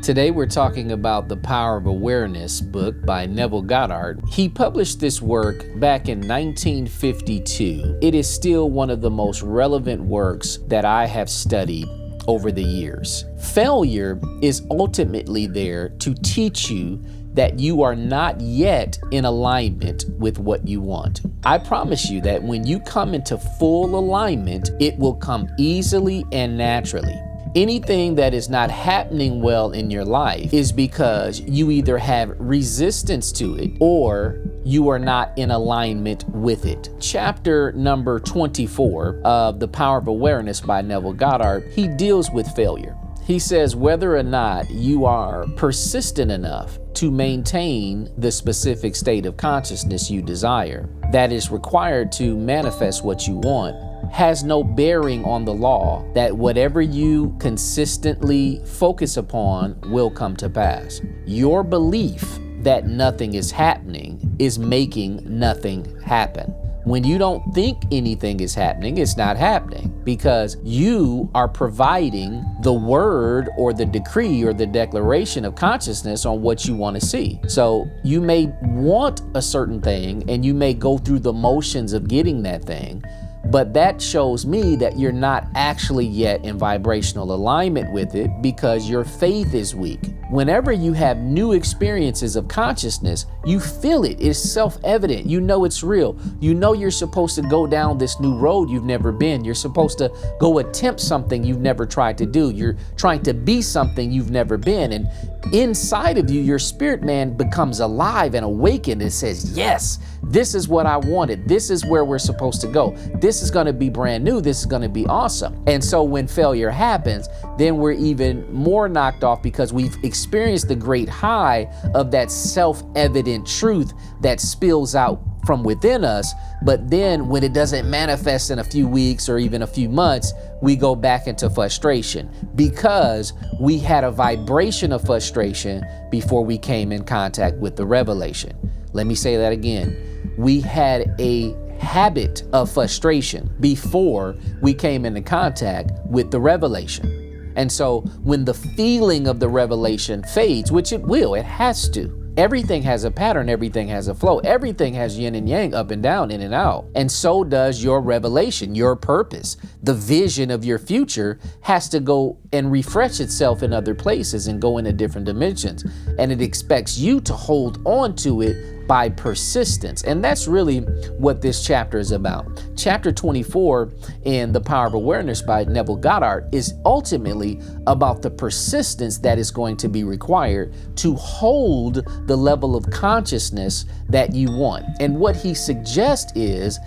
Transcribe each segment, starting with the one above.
Today we're talking about The Power of Awareness book by Neville Goddard. He published this work back in 1952. It is still one of the most relevant works that I have studied over the years. Failure is ultimately there to teach you that you are not yet in alignment with what you want. I promise you that when you come into full alignment, it will come easily and naturally. Anything that is not happening well in your life is because you either have resistance to it or you are not in alignment with it. Chapter number 24 of The Power of Awareness by Neville Goddard, he deals with failure. He says whether or not you are persistent enough to maintain the specific state of consciousness you desire that is required to manifest what you want has no bearing on the law that whatever you consistently focus upon will come to pass. Your belief that nothing is happening is making nothing happen. When you don't think anything is happening, it's not happening because you are providing the word or the decree or the declaration of consciousness on what you want to see. So you may want a certain thing and you may go through the motions of getting that thing, but that shows me that you're not actually yet in vibrational alignment with it because your faith is weak. Whenever you have new experiences of consciousness, you feel it. It's self-evident. You know it's real. You know you're supposed to go down this new road you've never been. You're supposed to go attempt something you've never tried to do. You're trying to be something you've never been. And inside of you, your spirit man becomes alive and awakened and says, yes, this is what I wanted. This is where we're supposed to go. This is going to be brand new. This is going to be awesome. And so when failure happens, then we're even more knocked off because we've experienced the great high of that self-evident truth that spills out from within us. But then when it doesn't manifest in a few weeks or even a few months, we go back into frustration because we had a vibration of frustration before we came in contact with the revelation. Let me say that again. We had a habit of frustration before we came into contact with the revelation. And so when the feeling of the revelation fades, which it will, it has to. Everything has a pattern, everything has a flow, everything has yin and yang, up and down, in and out. And so does your revelation, your purpose. The vision of your future has to go and refresh itself in other places and go into different dimensions. And it expects you to hold on to it by persistence. And that's really what this chapter is about. Chapter 24 in The Power of Awareness by Neville Goddard is ultimately about the persistence that is going to be required to hold the level of consciousness that you want. And what he suggests is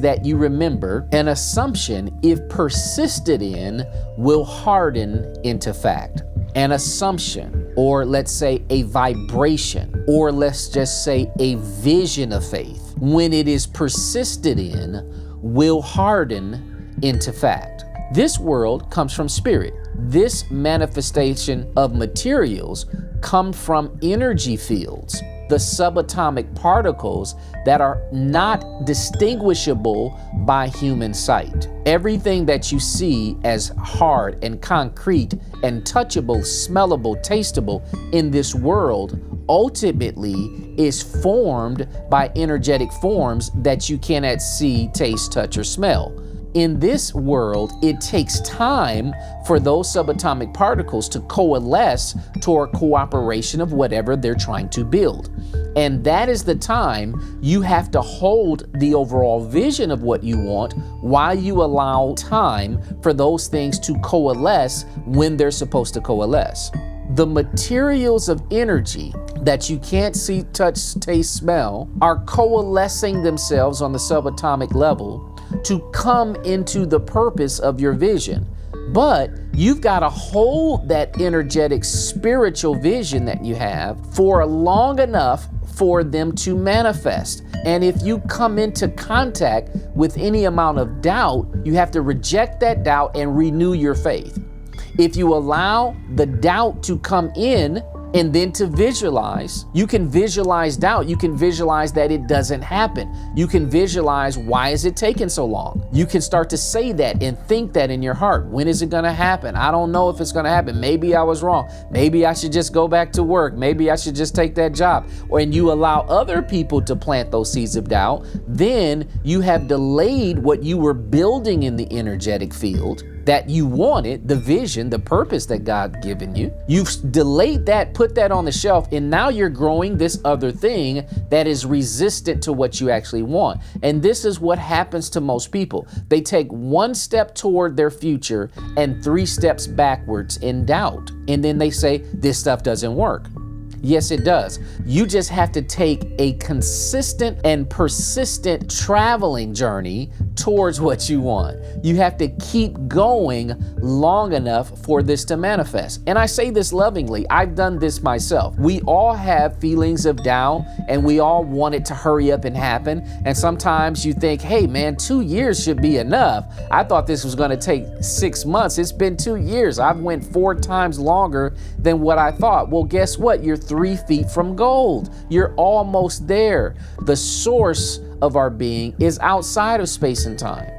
that you remember an assumption, if persisted in, will harden into fact. An assumption, or let's say a vibration, or let's just say a vision of faith, when it is persisted in, will harden into fact. This world comes from spirit. This manifestation of materials come from energy fields, the subatomic particles that are not distinguishable by human sight. Everything that you see as hard and concrete and touchable, smellable, tasteable in this world ultimately is formed by energetic forms that you cannot see, taste, touch, or smell. In this world, it takes time for those subatomic particles to coalesce toward cooperation of whatever they're trying to build. And that is the time you have to hold the overall vision of what you want while you allow time for those things to coalesce when they're supposed to coalesce. The materials of energy that you can't see, touch, taste, smell are coalescing themselves on the subatomic level to come into the purpose of your vision. But you've got to hold that energetic spiritual vision that you have for long enough for them to manifest. And if you come into contact with any amount of doubt, you have to reject that doubt and renew your faith. If you allow the doubt to come in And then to visualize, you can visualize doubt. You can visualize that it doesn't happen. You can visualize, why is it taking so long? You can start to say that and think that in your heart. When is it going to happen? I don't know if it's going to happen. Maybe I was wrong. Maybe I should just go back to work. Maybe I should just take that job. And you allow other people to plant those seeds of doubt. Then you have delayed what you were building in the energetic field that you wanted, the vision, the purpose that God given you. You've delayed that, put that on the shelf, and now you're growing this other thing that is resistant to what you actually want. And this is what happens to most people. They take one step toward their future and 3 steps backwards in doubt. And then they say, this stuff doesn't work. Yes, it does. You just have to take a consistent and persistent traveling journey towards what you want. You have to keep going long enough for this to manifest. And I say this lovingly. I've done this myself. We all have feelings of doubt and we all want it to hurry up and happen. And sometimes you think, hey man, 2 years should be enough. I thought this was going to take 6 months. It's been 2 years. I've went 4 times longer than what I thought. Well, guess what? You're 3 feet from gold. You're almost there. The source of our being is outside of space and time.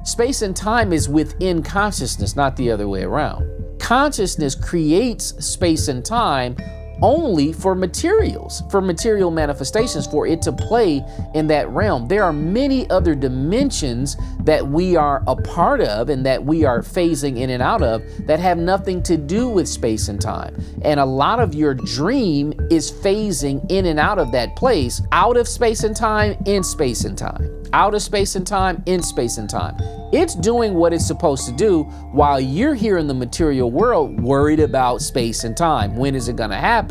Space and time is within consciousness, not the other way around. Consciousness creates space and time only for materials, for material manifestations, for it to play in that realm. There are many other dimensions that we are a part of and that we are phasing in and out of that have nothing to do with space and time. And a lot of your dream is phasing in and out of that place, out of space and time, in space and time, out of space and time, in space and time. It's doing what it's supposed to do while you're here in the material world worried about space and time. When is it going to happen?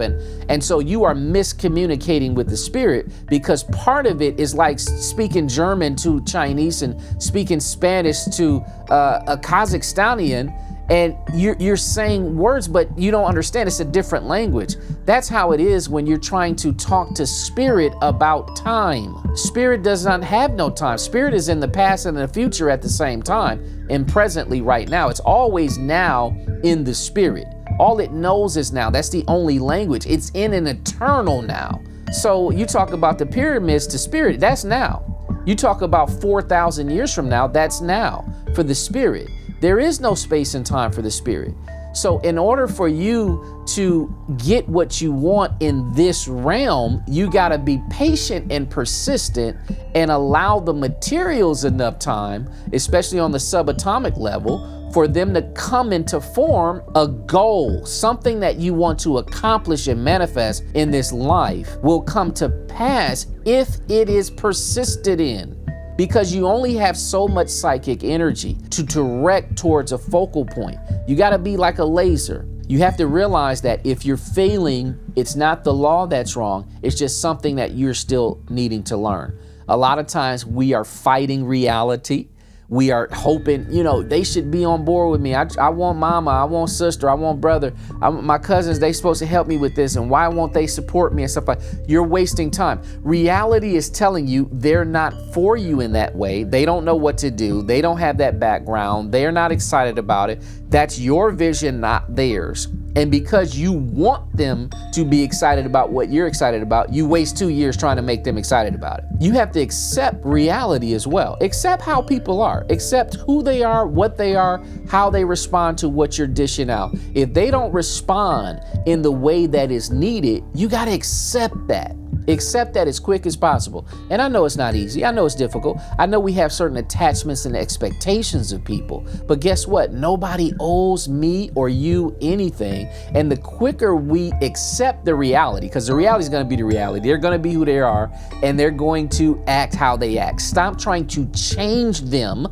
And so you are miscommunicating with the spirit, because part of it is like speaking German to Chinese and speaking Spanish to a Kazakhstanian. And you're saying words, but you don't understand. It's a different language. That's how it is when you're trying to talk to spirit about time. Spirit does not have no time. Spirit is in the past and the future at the same time, and presently right now. It's always now in the spirit. All it knows is now. That's the only language. It's in an eternal now. So you talk about the pyramids to spirit, that's now. You talk about 4,000 years from now, that's now for the spirit. There is no space and time for the spirit. So in order for you to get what you want in this realm, you got to be patient and persistent and allow the materials enough time, especially on the subatomic level, for them to come into form. A goal, something that you want to accomplish and manifest in this life, will come to pass if it is persisted in. Because you only have so much psychic energy to direct towards a focal point. You got to be like a laser. You have to realize that if you're failing, it's not the law that's wrong. It's just something that you're still needing to learn. A lot of times we are fighting reality. We are hoping, they should be on board with me. I want mama, I want sister, I want brother, my cousins, they supposed to help me with this, and why won't they support me and stuff like that. You're wasting time. Reality is telling you they're not for you in that way. They don't know what to do. They don't have that background. They're not excited about it. That's your vision, not theirs. And because you want them to be excited about what you're excited about, you waste 2 years trying to make them excited about it. You have to accept reality as well. Accept how people are. Accept who they are, what they are, how they respond to what you're dishing out. If they don't respond in the way that is needed, you got to accept that. Accept that as quick as possible. And I know it's not easy. I know it's difficult. I know we have certain attachments and expectations of people. But guess what? Nobody owes me or you anything. And the quicker we accept the reality, because the reality is going to be the reality. They're going to be who they are, and they're going to act how they act. Stop trying to change them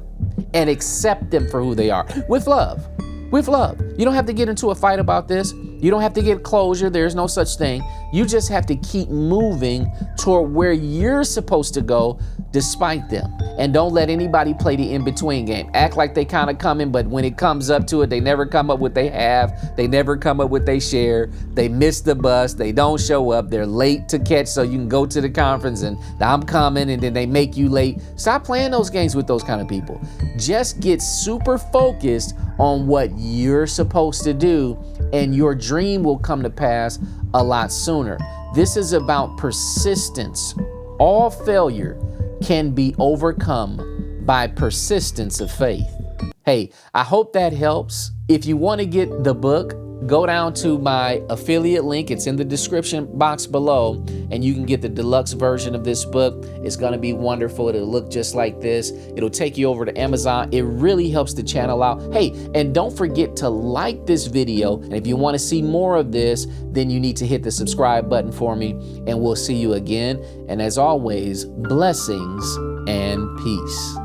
and accept them for who they are. With love. With love. You don't have to get into a fight about this. You don't have to get closure. There's no such thing. You just have to keep moving toward where you're supposed to go, despite them. And don't let anybody play the in-between game. Act like they kind of coming, but when it comes up to it, they never come up with they have. They never come up with they share. They miss the bus. They don't show up. They're late to catch so you can go to the conference and I'm coming, and then they make you late. Stop playing those games with those kind of people. Just get super focused on what you're supposed to do, and your dream will come to pass a lot sooner. This is about persistence. All failure can be overcome by persistence of faith. Hey, I hope that helps. If you want to get the book, go down to my affiliate link. It's in the description box below, and you can get the deluxe version of this book. It's going to be wonderful. It'll look just like this. It'll take you over to Amazon. It really helps the channel out. Hey, and don't forget to like this video. And if you want to see more of this, then you need to hit the subscribe button for me, and we'll see you again. And as always, blessings and peace.